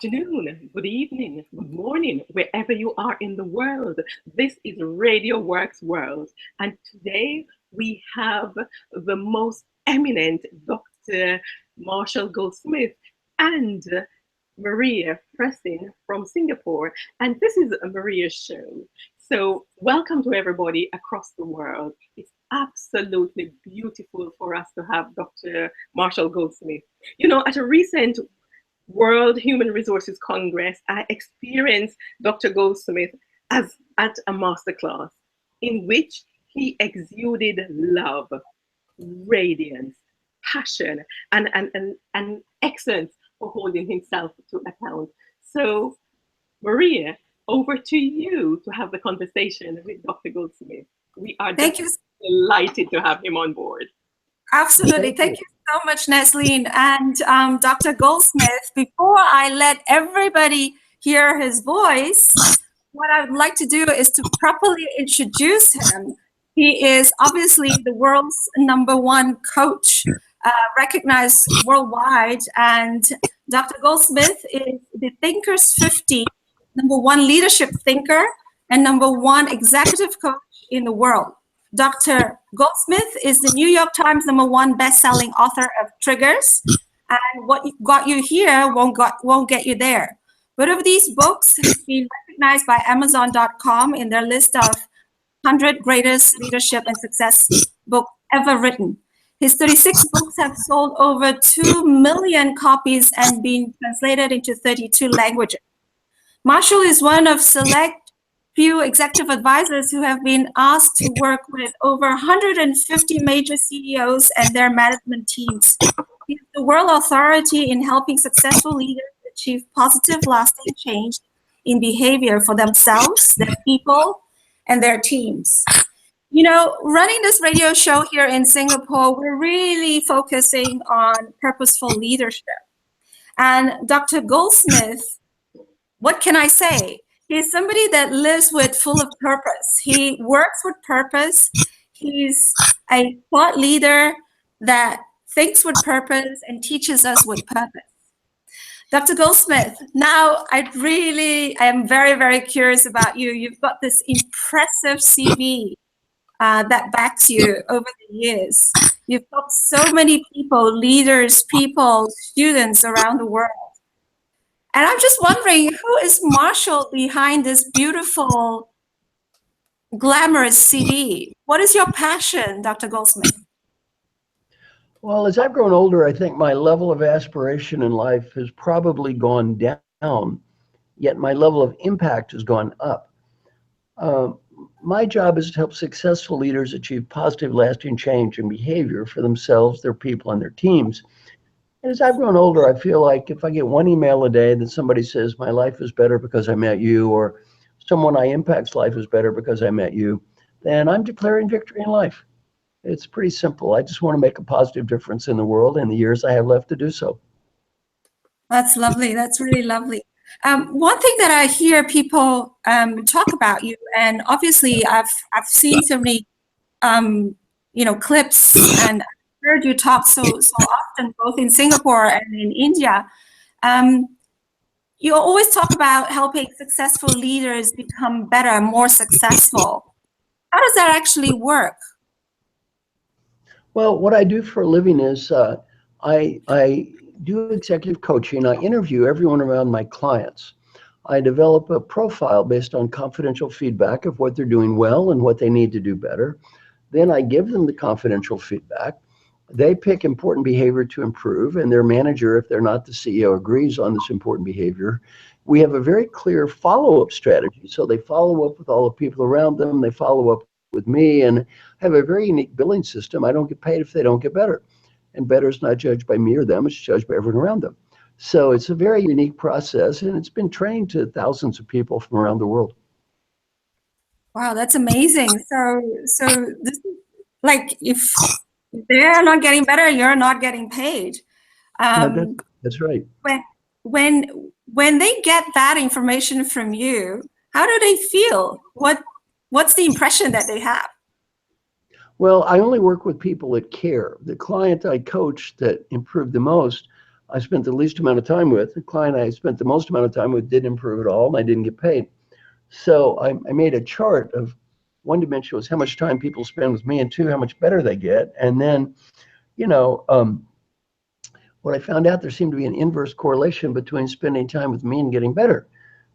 afternoon, good evening, good morning, wherever you are in the world. This is Radio Works World. And today we have the most eminent Dr. Marshall Goldsmith and Maria Pressentin from Singapore. And this is Maria's show. So, welcome to everybody across the world. It's absolutely beautiful for us to have Dr. Marshall Goldsmith. You know, at a recent World Human Resources Congress, I experienced Dr. Goldsmith as at a masterclass in which he exuded love, radiance, passion, and excellence for holding himself to account. So, Maria, over to you to have the conversation with Dr. Goldsmith. We are Thank just you. delighted to have him on board. Absolutely. Thank you so much, Neslyn and Dr. Goldsmith. Before I let everybody hear his voice, what I would like to do is to properly introduce him. He is obviously the world's #1 coach, recognized worldwide, and Dr. Goldsmith is the Thinkers 50 #1 leadership thinker and #1 executive coach in the world. Dr. Goldsmith is the New York Times #1 best-selling author of Triggers, and What Got You Here won't get you there. Both of these books have been recognized by Amazon.com in their list of 100 greatest leadership and success books ever written. His 36 books have sold over 2 million copies and been translated into 32 languages. Marshall is one of select few executive advisors who have been asked to work with over 150 major CEOs and their management teams. He is the world authority in helping successful leaders achieve positive, lasting change in behavior for themselves, their people, and their teams. You know, running this radio show here in Singapore, we're really focusing on purposeful leadership. And Dr. Goldsmith, what can I say? He's somebody that lives with full of purpose. He works with purpose. He's a thought leader that thinks with purpose and teaches us with purpose. Dr. Goldsmith, now I am very, very curious about you. You've got this impressive CV that backs you over the years. You've got so many people, leaders, people, students around the world. And I'm just wondering, who is Marshall behind this beautiful, glamorous CV? What is your passion, Dr. Goldsmith? Well, as I've grown older, I think my level of aspiration in life has probably gone down, yet my level of impact has gone up. My job is to help successful leaders achieve positive, lasting change in behavior for themselves, their people, and their teams. And as I've grown older, I feel like if I get one email a day that somebody says my life is better because I met you, or someone I impact's life is better because I met you, then I'm declaring victory in life. It's pretty simple. I just want to make a positive difference in the world in the years I have left to do so. That's lovely. That's really lovely. One thing that I hear people talk about you, and obviously I've seen so many clips and heard you talk so often, both in Singapore and in India. You always talk about helping successful leaders become better, more successful. How does that actually work? Well, what I do for a living is I do executive coaching. I interview everyone around my clients. I develop a profile based on confidential feedback of what they're doing well and what they need to do better. Then I give them the confidential feedback. They pick important behavior to improve, and their manager, if they're not the CEO, agrees on this important behavior. We have a very clear follow-up strategy. So they follow up with all the people around them. They follow up with me, and have a very unique billing system. I don't get paid if they don't get better. And better is not judged by me or them. It's judged by everyone around them. So it's a very unique process, and it's been trained to thousands of people from around the world. Wow, that's amazing. So this is like, if they're not getting better, you're not getting paid. That's right. When they get that information from you, how do they feel? What's the impression that they have? Well, I only work with people that care. The client I coach that improved the most, I spent the least amount of time with. The client I spent the most amount of time with didn't improve at all, and I didn't get paid. So I made a chart of one dimension was how much time people spend with me, and two, how much better they get. And then, you know, what I found out, there seemed to be an inverse correlation between spending time with me and getting better.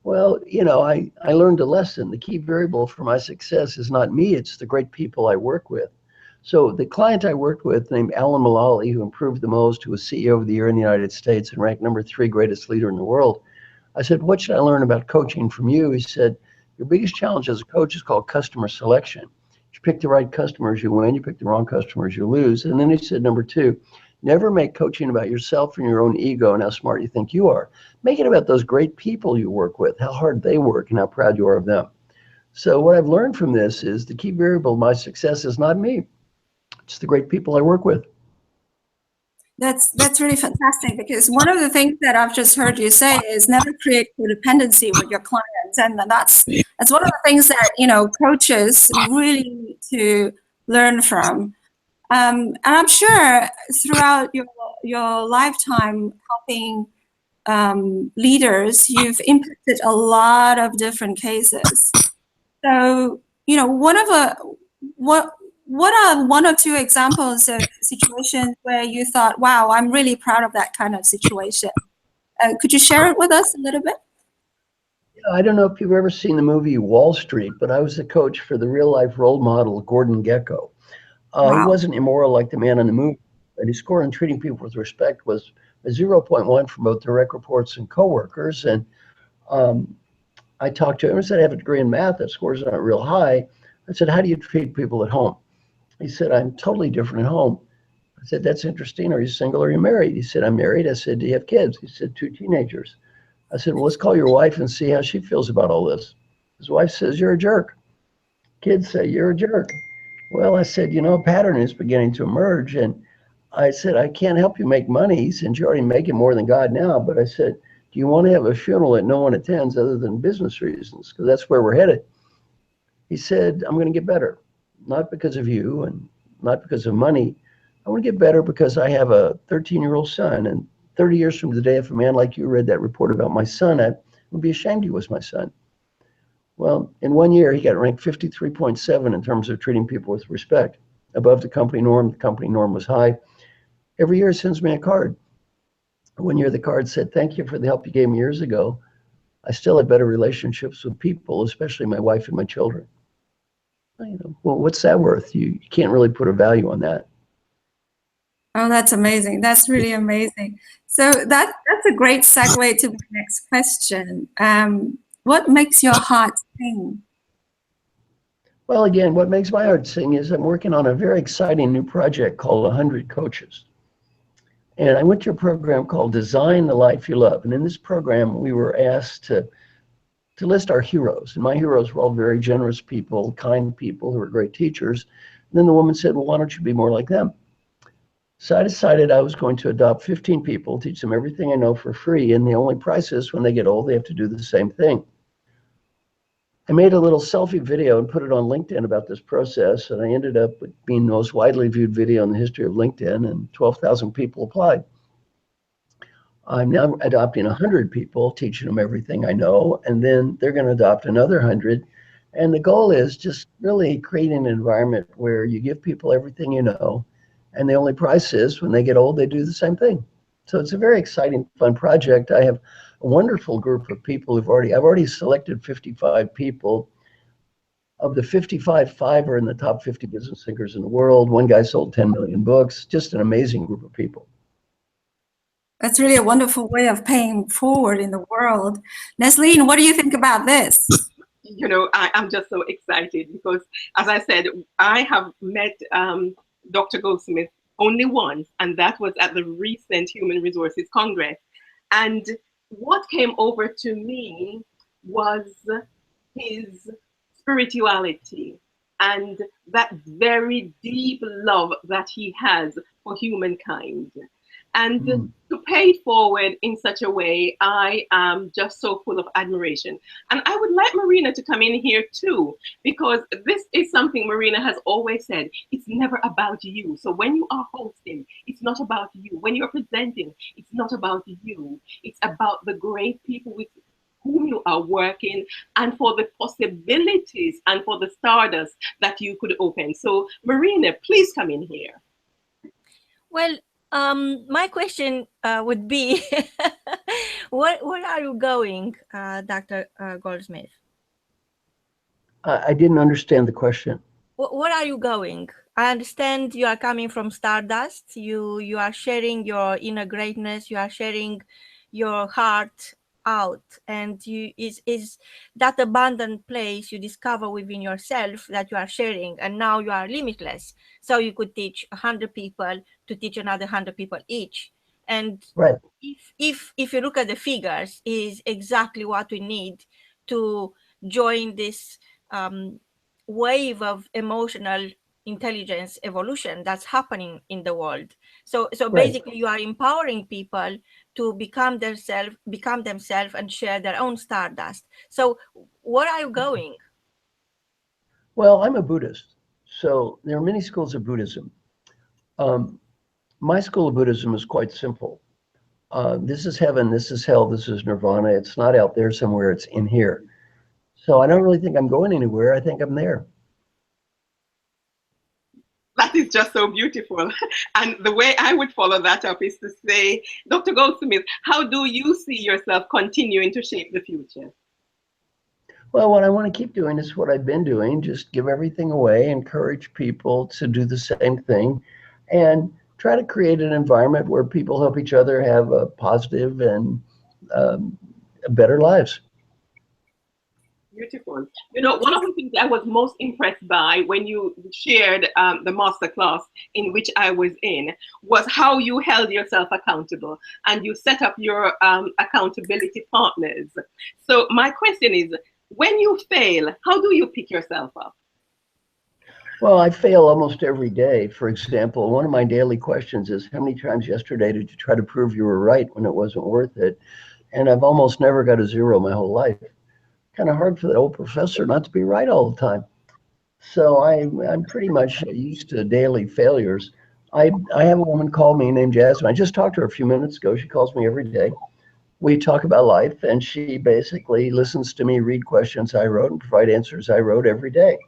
Well, you know, I learned a lesson. The key variable for my success is not me, it's the great people I work with. So the client I worked with named Alan Mulally, who improved the most, who was CEO of the Year in the United States and ranked #3 greatest leader in the world. I said, what should I learn about coaching from you? He said, your biggest challenge as a coach is called customer selection. You pick the right customers, you win. You pick the wrong customers, you lose. And then he said, #2, never make coaching about yourself and your own ego and how smart you think you are. Make it about those great people you work with, how hard they work and how proud you are of them. So what I've learned from this is the key variable of my success is not me. It's the great people I work with. That's really fantastic, because one of the things that I've just heard you say is never create codependency with your clients, and that's one of the things that, you know, coaches really need to learn from. And I'm sure throughout your lifetime helping leaders, you've impacted a lot of different cases. So, you know, what are one or two examples of situations where you thought, wow, I'm really proud of that kind of situation? Could you share it with us a little bit? I don't know if you've ever seen the movie Wall Street, but I was the coach for the real life role model, Gordon Gekko. Wow. He wasn't immoral like the man in the movie, and his score on treating people with respect was a 0.1 from both direct reports and coworkers. And I talked to him and said, I have a degree in math. That score's not real high. I said, how do you treat people at home? He said, I'm totally different at home. I said, that's interesting. Are you single or are you married? He said, I'm married. I said, do you have kids? He said, 2 teenagers. I said, well, let's call your wife and see how she feels about all this. His wife says, you're a jerk. Kids say, you're a jerk. Well, I said, you know, a pattern is beginning to emerge. And I said, I can't help you make money since you're already making more than God now. But I said, do you want to have a funeral that no one attends other than business reasons? Because that's where we're headed. He said, I'm going to get better. Not because of you and not because of money. I want to get better because I have a 13-year-old son. And 30 years from today, if a man like you read that report about my son, I would be ashamed he was my son. Well, in 1 year, he got ranked 53.7 in terms of treating people with respect. Above the company norm. The company norm was high. Every year, he sends me a card. 1 year, the card said, thank you for the help you gave me years ago. I still have better relationships with people, especially my wife and my children. You know, well, what's that worth? You can't really put a value on that. Oh, that's amazing. That's really amazing. So that's a great segue to the next question. What makes your heart sing? Well, again, what makes my heart sing is I'm working on a very exciting new project called 100 Coaches. And I went to a program called Design the Life You Love. And in this program, we were asked to list our heroes. And my heroes were all very generous people, kind people who were great teachers. And then the woman said, well, why don't you be more like them? So I decided I was going to adopt 15 people, teach them everything I know for free. And the only price is when they get old, they have to do the same thing. I made a little selfie video and put it on LinkedIn about this process. And I ended up with being the most widely viewed video in the history of LinkedIn, and 12,000 people applied. I'm now adopting 100 people, teaching them everything I know, and then they're going to adopt another 100. And the goal is just really creating an environment where you give people everything you know, and the only price is when they get old, they do the same thing. So it's a very exciting, fun project. I have a wonderful group of people I've already selected 55 people. Of the 55, 5 are in the top 50 business thinkers in the world. One guy sold 10 million books, just an amazing group of people. That's really a wonderful way of paying forward in the world. Neslyn, what do you think about this? You know, I'm just so excited because, as I said, I have met Dr. Goldsmith only once, and that was at the recent Human Resources Congress. And what came over to me was his spirituality and that very deep love that he has for humankind. And to pay it forward in such a way, I am just so full of admiration. And I would like Marina to come in here too, because this is something Marina has always said. It's never about you. So when you are hosting, it's not about you. When you're presenting, it's not about you. It's about the great people with whom you are working, and for the possibilities and for the stardust that you could open. So Marina, please come in here. Well, my question would be, where are you going, Dr. Goldsmith? I didn't understand the question. Where are you going? I understand you are coming from Stardust. You are sharing your inner greatness. You are sharing your heart out, and is that abundant place you discover within yourself that you are sharing, and now you are limitless. So you could teach 100 people to teach another 100 people each. And right. if you look at the figures, is exactly what we need to join this wave of emotional intelligence evolution that's happening in the world. So basically, you are empowering people to become themselves and share their own stardust. So where are you going? Well, I'm a Buddhist, so there are many schools of Buddhism. My school of Buddhism is quite simple. This is heaven, this is hell, this is nirvana. It's not out there somewhere, it's in here. So I don't really think I'm going anywhere. I think I'm there. That is just so beautiful. And the way I would follow that up is to say, Dr. Goldsmith, how do you see yourself continuing to shape the future? Well, what I want to keep doing is what I've been doing, just give everything away, encourage people to do the same thing, and try to create an environment where people help each other have a positive and better lives. Beautiful. You know, one of the things I was most impressed by when you shared the masterclass in which I was in was how you held yourself accountable and you set up your accountability partners. So my question is, when you fail, how do you pick yourself up? Well, I fail almost every day. For example, one of my daily questions is, how many times yesterday did you try to prove you were right when it wasn't worth it? And I've almost never got a 0 my whole life. Kind of hard for the old professor not to be right all the time. So I'm pretty much used to daily failures. I have a woman call me named Jasmine. I just talked to her a few minutes ago. She calls me every day. We talk about life, and she basically listens to me read questions I wrote and provide answers I wrote every day.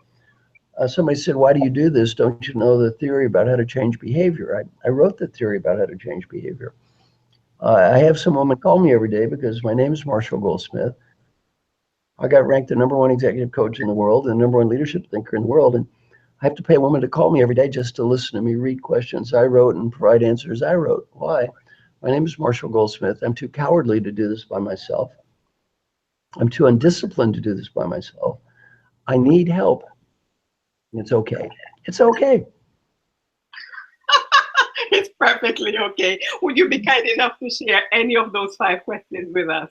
Somebody said, why do you do this? Don't you know the theory about how to change behavior? I wrote the theory about how to change behavior. I have some woman call me every day because my name is Marshall Goldsmith. I got ranked the #1 executive coach in the world and the #1 leadership thinker in the world. And I have to pay a woman to call me every day just to listen to me read questions I wrote and provide answers I wrote. Why? My name is Marshall Goldsmith. I'm too cowardly to do this by myself. I'm too undisciplined to do this by myself. I need help. It's okay. It's okay. It's perfectly okay. Would you be kind enough to share any of those 5 questions with us?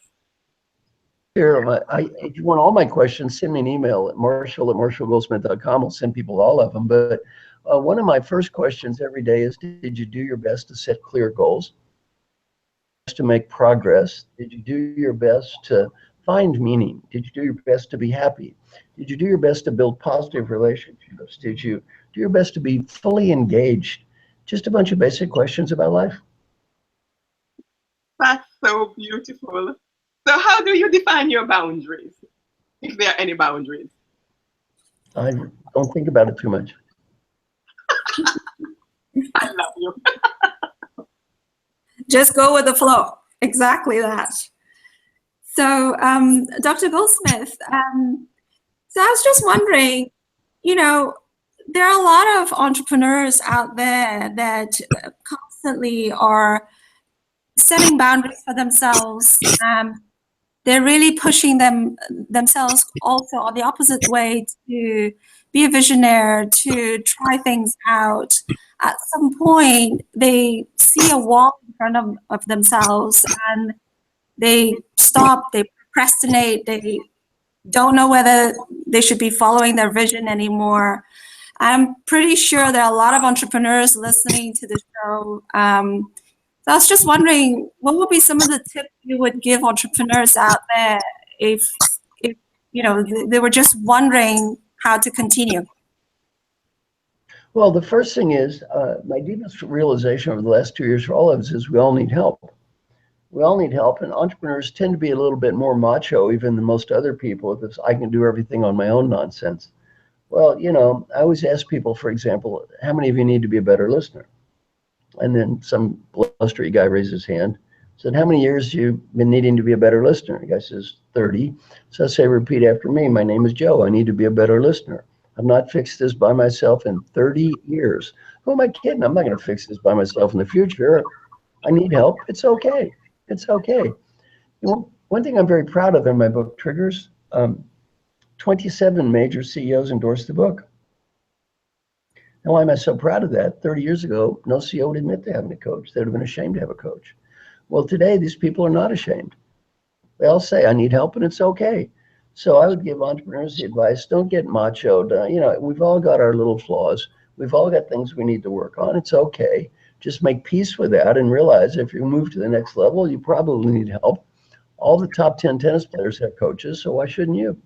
Sure. If you want all my questions, send me an email at marshall@marshallgoldsmith.com. I'll send people all of them. But one of my first questions every day is, did you do your best to set clear goals, to make progress? Did you do your best to find meaning? Did you do your best to be happy? Did you do your best to build positive relationships? Did you do your best to be fully engaged? Just a bunch of basic questions about life. That's so beautiful. So how do you define your boundaries, if there are any boundaries? I don't think about it too much. I love you. Just go with the flow. Exactly that. So, Dr. Goldsmith, so I was just wondering, you know, there are a lot of entrepreneurs out there that constantly are setting boundaries for themselves. They're really pushing themselves also on the opposite way to be a visionary, to try things out. At some point, they see a wall in front of themselves and they stop, they procrastinate, they don't know whether they should be following their vision anymore. I'm pretty sure there are a lot of entrepreneurs listening to the show. So I was just wondering, what would be some of the tips you would give entrepreneurs out there if you know, they were just wondering how to continue? Well, the first thing is, my deepest realization over the last 2 years for all of us is we all need help. We all need help, and entrepreneurs tend to be a little bit more macho even than most other people with this I can do everything on my own nonsense. Well, you know, I always ask people, for example, how many of you need to be a better listener? And then some blustery guy raised his hand, said, how many years have you been needing to be a better listener? The guy says, 30. So I say, repeat after me. My name is Joe. I need to be a better listener. I've not fixed this by myself in 30 years. Who am I kidding? I'm not going to fix this by myself in the future. I need help. It's okay. It's okay. You know, one thing I'm very proud of in my book, Triggers, 27 major CEOs endorsed the book. And why am I so proud of that? 30 years ago, no CEO would admit to having a coach. They would have been ashamed to have a coach. Well, today, these people are not ashamed. They all say, I need help, and it's okay. So I would give entrepreneurs the advice, don't get machoed. You know, we've all got our little flaws. We've all got things we need to work on. It's okay. Just make peace with that and realize if you move to the next level, you probably need help. All the top 10 tennis players have coaches, so why shouldn't you?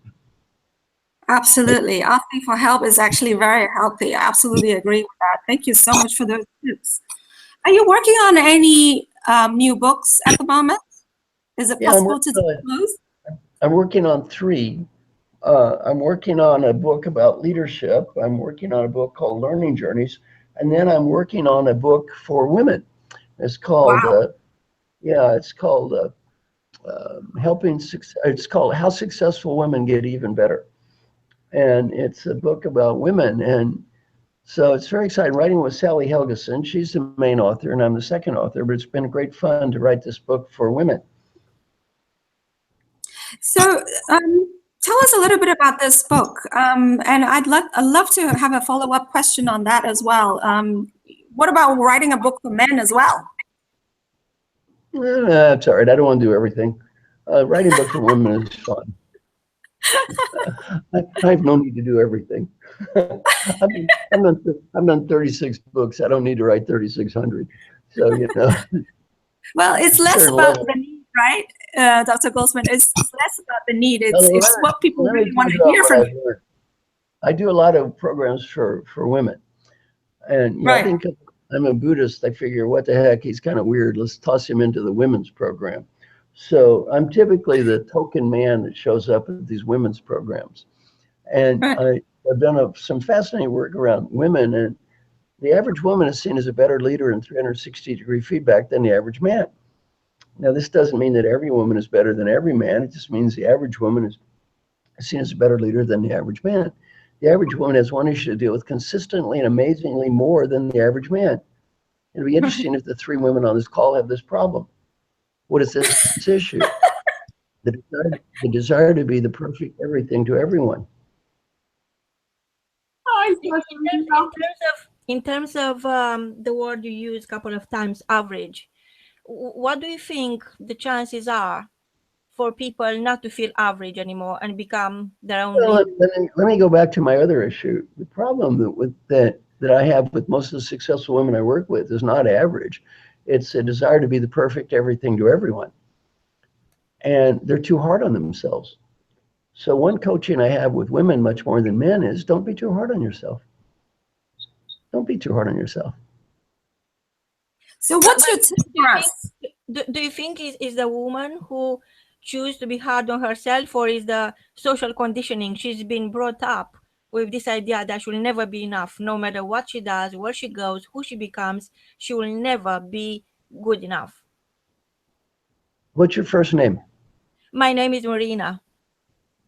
Absolutely. Asking for help is actually very healthy. I absolutely agree with that. Thank you so much for those tips. Are you working on any new books at the moment? Is it possible to disclose? I'm working on 3. I'm working on a book about leadership. I'm working on a book called Learning Journeys. And then I'm working on a book for women. It's called, it's called it's called How Successful Women Get Even Better. And it's a book about women. And so it's very exciting. Writing with Sally Helgeson. She's the main author and I'm the second author, but it's been great fun to write this book for women. So tell us a little bit about this book. And I'd love to have a follow-up question on that as well. What about writing a book for men as well? It's all right. I don't want to do everything. Writing a book for women is fun. I have no need to do everything. I've done 36 books. I don't need to write 3,600. So, you know. Well, it's less about the need, right, Dr. Goldsmith? It's less about the need. It's what people really want to hear from you. I do a lot of programs for women. And you know, I think I'm a Buddhist. I figure, what the heck? He's kind of weird. Let's toss him into the women's program. So I'm typically the token man that shows up at these women's programs. And I've done some fascinating work around women. And the average woman is seen as a better leader in 360-degree feedback than the average man. Now, this doesn't mean that every woman is better than every man. It just means the average woman is seen as a better leader than the average man. The average woman has one issue to deal with consistently and amazingly more than the average man. It'll be interesting if the 3 women on this call have this problem. What is this issue? The desire to be the perfect everything to everyone. In terms of the word you use a couple of times, average, what do you think the chances are for people not to feel average anymore and become their own leader? Let me go back to my other issue. The problem that I have with most of the successful women I work with is not average. It's a desire to be the perfect everything to everyone. And they're too hard on themselves. So one coaching I have with women much more than men is don't be too hard on yourself. Don't be too hard on yourself. So what's your tip for us? Do you think is the woman who choose to be hard on herself, or is the social conditioning? She's been brought up with this idea that she will never be enough, no matter what she does, where she goes, who she becomes, she will never be good enough. What's your first name? My name is Marina.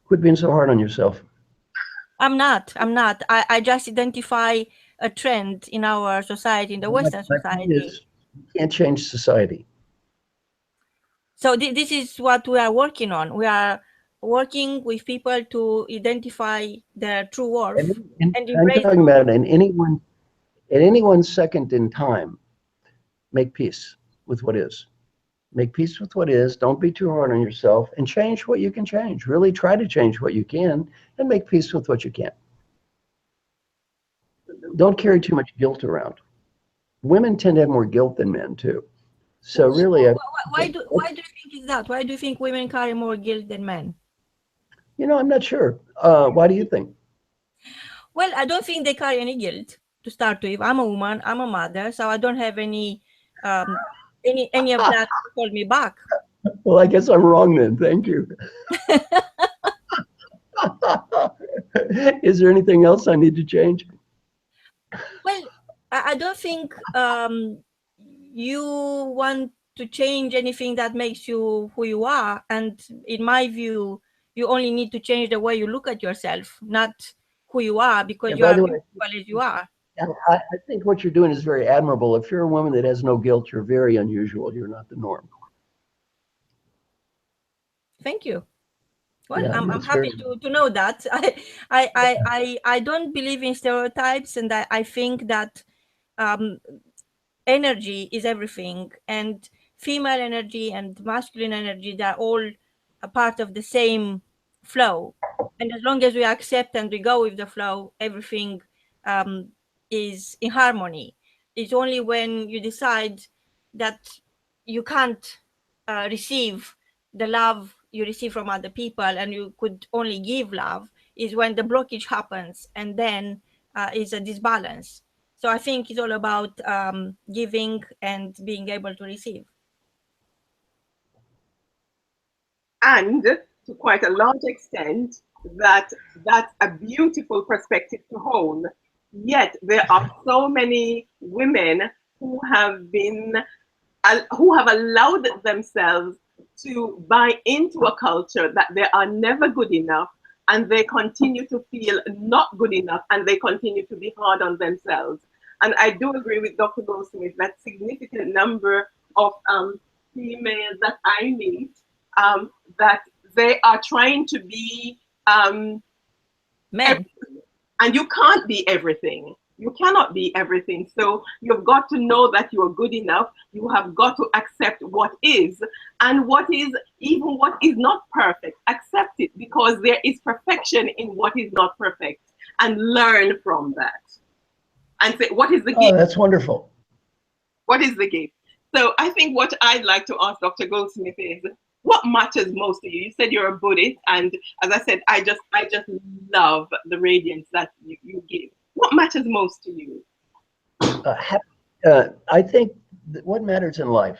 Quit being so hard on yourself. I'm not. I just identify a trend in our society, in the Western society. You can't change society. So this is what we are working on. We are working with people to identify their true worth. And I'm talking about at any one second in time, make peace with what is. Make peace with what is. Don't be too hard on yourself and change what you can change. Really try to change what you can and make peace with what you can't. Don't carry too much guilt around. Women tend to have more guilt than men too. So really, why do you think is that? Why do you think women carry more guilt than men? I'm not sure. Why do you think? Well, I don't think they carry any guilt to start with. I'm a woman, I'm a mother, so I don't have any of that to hold me back. Well, I guess I'm wrong then. Thank you. Is there anything else I need to change? Well, I don't think you want to change anything that makes you who you are. And in my view, you only need to change the way you look at yourself, not who you are, because Yeah, you by are the way, beautiful as you are. I think what you're doing is very admirable. If you're a woman that has no guilt, you're very unusual. You're not the norm. Thank you. Well, Yeah, I'm it's happy very. to know that. I don't believe in stereotypes, and I think that um, energy is everything, and female energy and masculine energy, they're all a part of the same flow. And as long as we accept and we go with the flow, everything um, is in harmony. It's only when you decide that you can't receive the love you receive from other people and you could only give love is when the blockage happens, and then is a disbalance. So I think it's all about giving and being able to receive. And to quite a large extent, that's a beautiful perspective to hold. Yet there are so many women who have been who have allowed themselves to buy into a culture that they are never good enough, and they continue to feel not good enough, and they continue to be hard on themselves. And I do agree with Dr. Goldsmith that significant number of females that I meet, that they are trying to be Men. and you can't be everything. You cannot be everything. So you've got to know that you are good enough. You have got to accept what is, and what is, even what is not perfect, accept it, because there is perfection in what is not perfect, and learn from that. And say, what is the gift? Oh, that's wonderful. What is the gift? So I think what I'd like to ask Dr. Goldsmith is, what matters most to you? You said you're a Buddhist, and as I said, I just love the radiance that you give. What matters most to you? I think that what matters in life.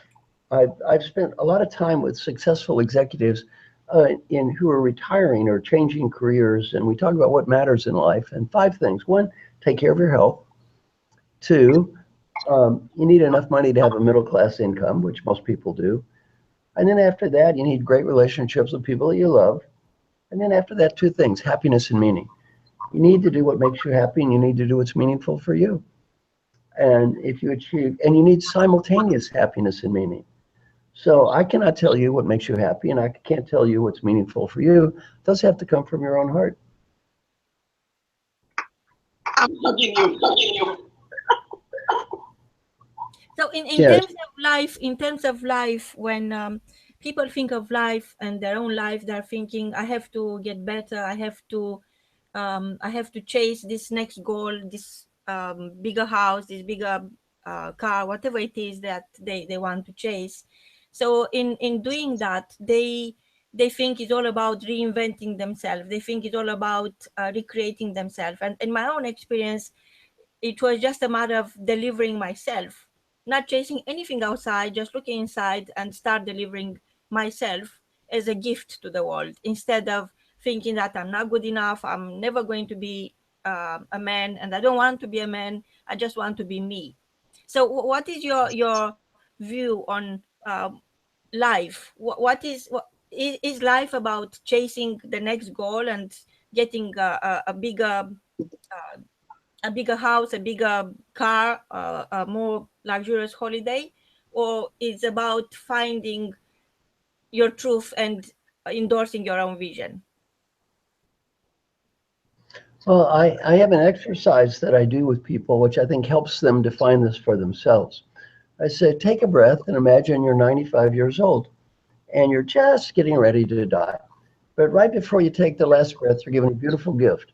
I've spent a lot of time with successful executives who are retiring or changing careers, and we talk about what matters in life. And 5 things: 1, take care of your health. 2, you need enough money to have a middle-class income, which most people do. And then after that, you need great relationships with people that you love. And then after that, 2 things: happiness and meaning. You need to do what makes you happy, and you need to do what's meaningful for you. And if you achieve, and you need simultaneous happiness and meaning. So I cannot tell you what makes you happy, and I can't tell you what's meaningful for you. Those have to come from your own heart. I'm hugging you. So in Yes. terms of life, when people think of life and their own life, they're thinking, I have to get better. I have to chase this next goal, this bigger house, this bigger car, whatever it is that they want to chase. So in doing that, they think it's all about reinventing themselves. They think it's all about recreating themselves. And in my own experience, it was just a matter of delivering myself, not chasing anything outside, just looking inside and start delivering myself as a gift to the world, instead of thinking that I'm not good enough, I'm never going to be a man, and I don't want to be a man, I just want to be me. So what is your view on life? Is life about chasing the next goal and getting a bigger house, a bigger car, a more luxurious holiday, or it's about finding your truth and endorsing your own vision? Well, I have an exercise that I do with people, which I think helps them define this for themselves. I say, take a breath and imagine you're 95 years old and you're just getting ready to die. But right before you take the last breath, you're given a beautiful gift: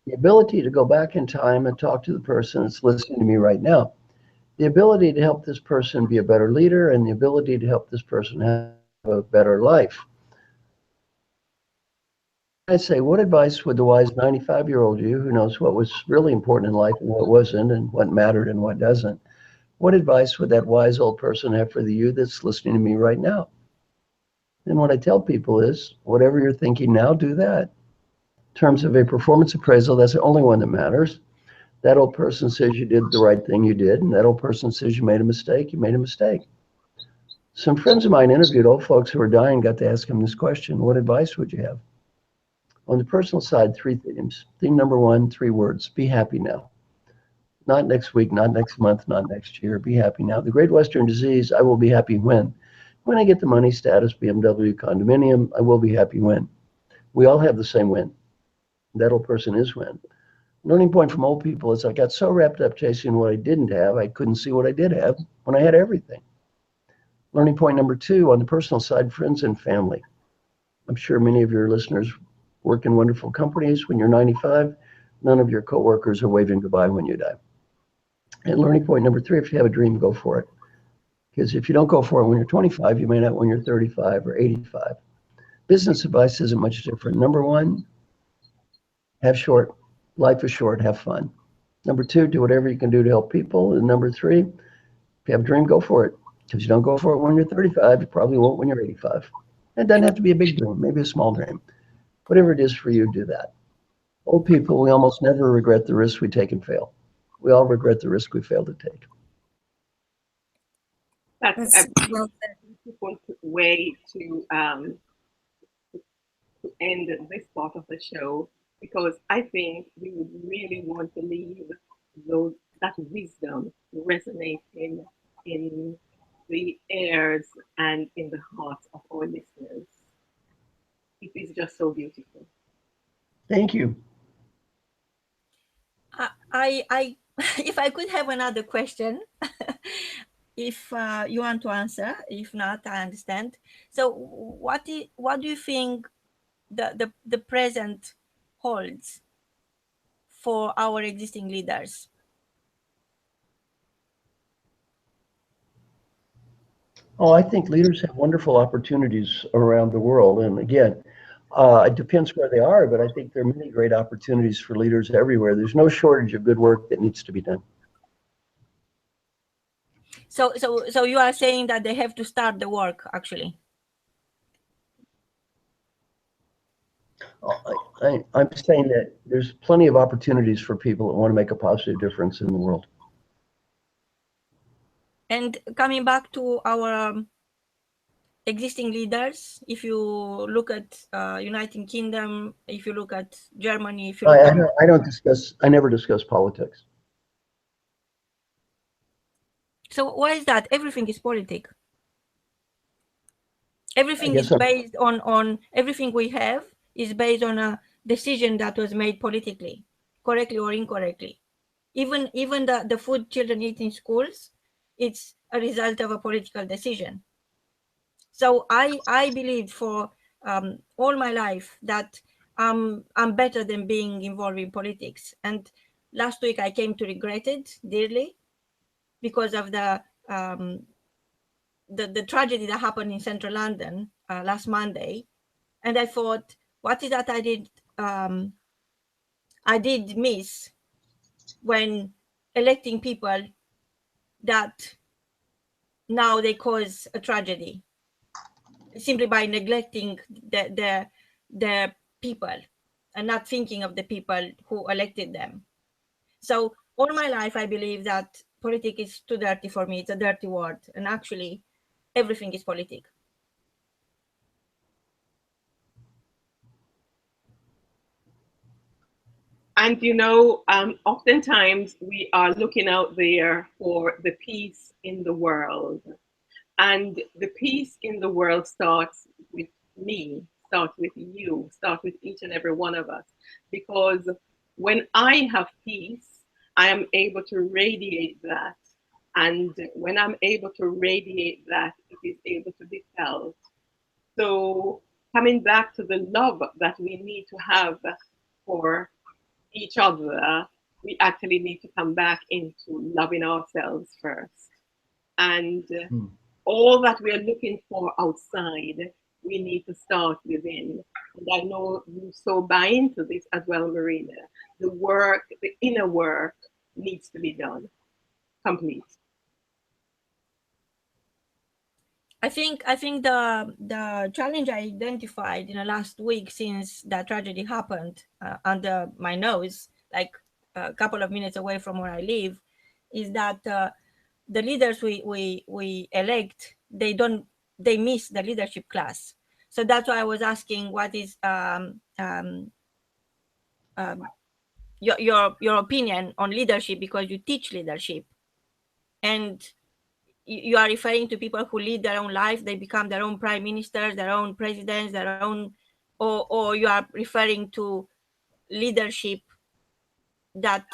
the ability to go back in time and talk to the person that's listening to me right now. the ability to help this person be a better leader and the ability to help this person have a better life. I say, what advice would the wise 95-year-old you, who knows what was really important in life and what wasn't, and what mattered and what doesn't, what advice would that wise old person have for the you that's listening to me right now? And what I tell people is, whatever you're thinking now, do that. In terms of a performance appraisal, that's the only one that matters. That old person says you did the right thing, you did, and that old person says you made a mistake, you made a mistake. Some friends of mine interviewed old folks who were dying, got to ask them this question: what advice would you have? On the personal side, 3 themes. Theme number 1, 3 words: be happy now. Not next week, not next month, not next year. Be happy now. The Great Western Disease, I will be happy when. When I get the money, status, BMW, condominium, I will be happy when. We all have the same when. That old person is when. Learning point from old people is I got so wrapped up chasing what I didn't have, I couldn't see what I did have when I had everything. Learning point number 2, on the personal side, friends and family. I'm sure many of your listeners work in wonderful companies. When you're 95, none of your coworkers are waving goodbye when you die. And learning point number 3, if you have a dream, go for it. Because if you don't go for it when you're 25, you may not when you're 35 or 85. Business advice isn't much different. Number 1, have short. Life is short, have fun. Number 2, do whatever you can do to help people. And number 3, if you have a dream, go for it. Because you don't go for it when you're 35, you probably won't when you're 85. It doesn't have to be a big dream, maybe a small dream. Whatever it is for you, do that. Old people, we almost never regret the risks we take and fail. We all regret the risk we fail to take. That's a beautiful way to end this part of the show, because I think we would really want to leave that wisdom resonating in the ears and in the hearts of our listeners. It is just so beautiful. Thank you. I if I could have another question, if you want to answer, if not, I understand. So, what do you think the present holds for our existing leaders? Oh, I think leaders have wonderful opportunities around the world. And again, it depends where they are, but I think there are many great opportunities for leaders everywhere. There's no shortage of good work that needs to be done. So you are saying that they have to start the work, actually? I'm saying that there's plenty of opportunities for people that want to make a positive difference in the world. And coming back to our existing leaders, if you look at United Kingdom, if you look at Germany, if you look I never discuss politics. So why is that? Everything is politic. Everything is based on everything we have is based on a decision that was made politically, correctly or incorrectly. Even the food children eat in schools, it's a result of a political decision. So I believed for all my life that I'm better than being involved in politics. And last week I came to regret it dearly because of the tragedy that happened in central London last Monday. And I thought, what is that I did miss when electing people that now they cause a tragedy simply by neglecting the people and not thinking of the people who elected them. So all my life, I believe that politics is too dirty for me. It's a dirty word. And actually, everything is politics. And oftentimes we are looking out there for the peace in the world. And the peace in the world starts with me, starts with you, starts with each and every one of us. Because when I have peace, I am able to radiate that. And when I'm able to radiate that, it is able to be felt. So coming back to the love that we need to have for each other we actually need to come back into loving ourselves first. And all that we are looking for outside, we need to start within. And I know you so buy into this as well, Marina. The work, the inner work needs to be done. Complete. I think the challenge I identified in the last week since that tragedy happened under my nose, like a couple of minutes away from where I live, is that the leaders we elect, they miss the leadership class. So that's why I was asking, what is your opinion on leadership, because you teach leadership, and you are referring to people who lead their own life, they become their own prime ministers, their own presidents, their own, or you are referring to leadership that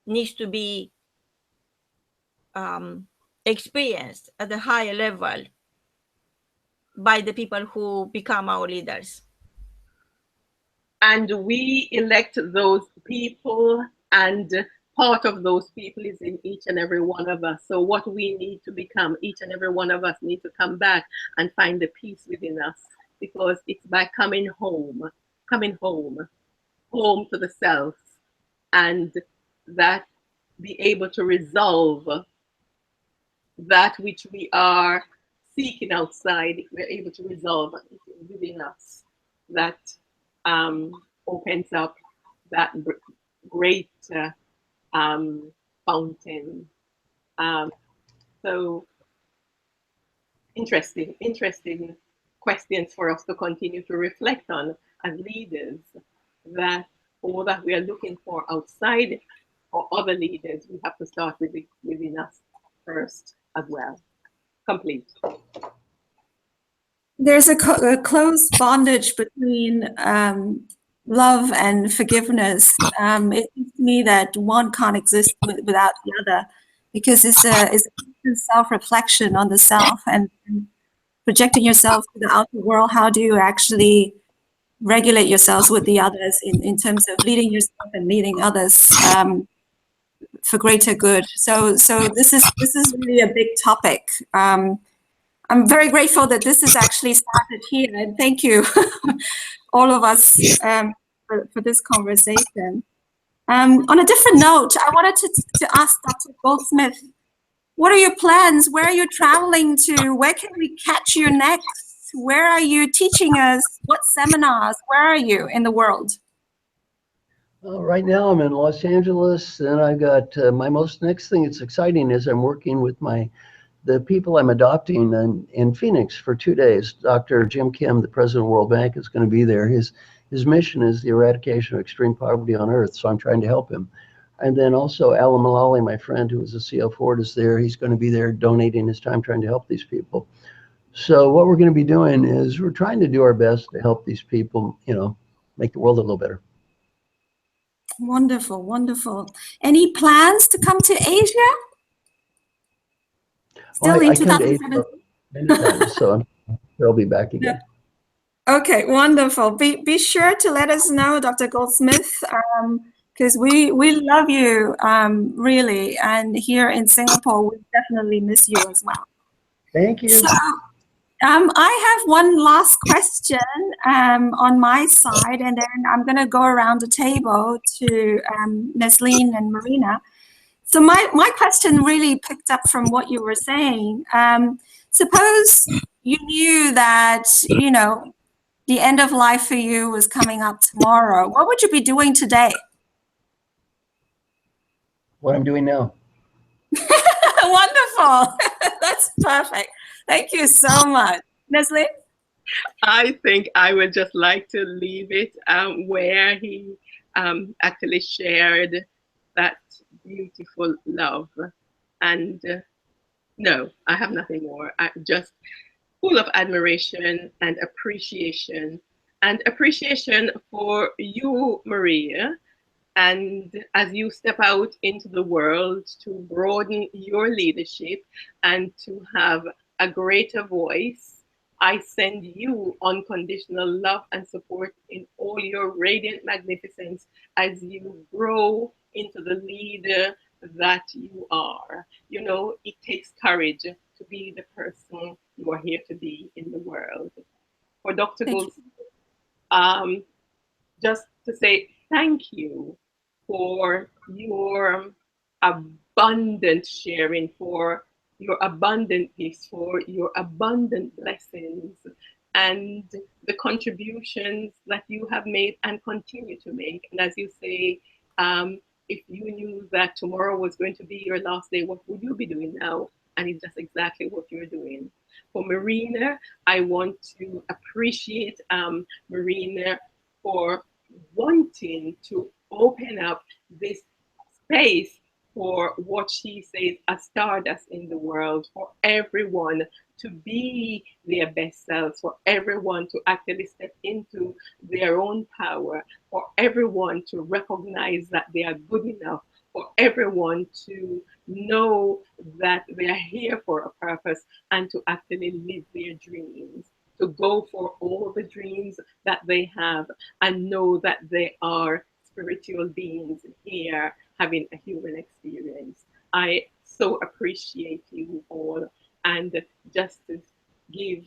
needs to be experienced at a higher level by the people who become our leaders. And we elect those people, and part of those people is in each and every one of us. So what we need to become, each and every one of us need to come back and find the peace within us, because it's by coming home home to the self, and that be able to resolve that which we are seeking outside. If we're able to resolve within us, that opens up that great fountain. So interesting questions for us to continue to reflect on as leaders, that all that we are looking for outside or other leaders, we have to start within us first as well. Complete. There's a close bondage between love and forgiveness. It seems to me that one can't exist without the other, because it's a self-reflection on the self, and projecting yourself to the outer world. How do you actually regulate yourselves with the others in terms of leading yourself and leading others for greater good? So this is really a big topic. I'm very grateful that this is actually started here, and thank you, all of us, for this conversation. On a different note, I wanted to ask Dr. Goldsmith, what are your plans? Where are you traveling to? Where can we catch you next? Where are you teaching us? What seminars? Where are you in the world? Right now I'm in Los Angeles, and I got my next thing that's exciting is I'm working with the people I'm adopting in Phoenix for 2 days. Dr. Jim Kim, the president of World Bank, is going to be there. His mission is the eradication of extreme poverty on Earth, so I'm trying to help him. And then also Alan Mullally, my friend who was a CO Ford, is there. He's going to be there donating his time trying to help these people. So what we're going to be doing is we're trying to do our best to help these people, make the world a little better. Wonderful, wonderful. Any plans to come to Asia? Still in 2017. So I'll be back again. Okay, wonderful. Be sure to let us know, Dr. Goldsmith, because we love you, really, and here in Singapore we definitely miss you as well. Thank you. So, I have one last question on my side, and then I'm going to go around the table to Neslyn and Marina. So my question really picked up from what you were saying. Suppose you knew that, the end of life for you was coming up tomorrow. What would you be doing today? What I'm doing now. Wonderful. That's perfect. Thank you so much. Neslyn? I think I would just like to leave it where he actually shared that beautiful love. And no, I have nothing more. I'm just full of admiration and appreciation for you, Maria. And as you step out into the world to broaden your leadership and to have a greater voice, I send you unconditional love and support in all your radiant magnificence as you grow into the leader that you are. You know, it takes courage to be the person you are here to be in the world. For Dr. Thank you. Goldsmith, just to say thank you for your abundant sharing, for your abundant gifts, for your abundant blessings, and the contributions that you have made and continue to make. And as you say, if you knew that tomorrow was going to be your last day, what would you be doing now? And it's just exactly what you're doing. For Marina, I want to appreciate Marina for wanting to open up this space for what she says a stardust in the world, for everyone to be their best selves, for everyone to actually step into their own power, for everyone to recognize that they are good enough, for everyone to know that they are here for a purpose and to actually live their dreams, to go for all the dreams that they have and know that they are spiritual beings here having a human experience. I so appreciate you all, and just to give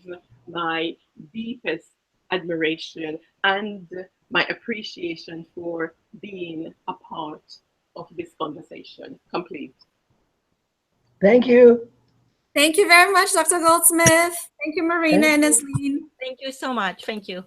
my deepest admiration and my appreciation for being a part of this conversation. Complete. Thank you. Thank you very much, Dr. Goldsmith. Thank you, Marina and Neslyn. Thank you so much. Thank you.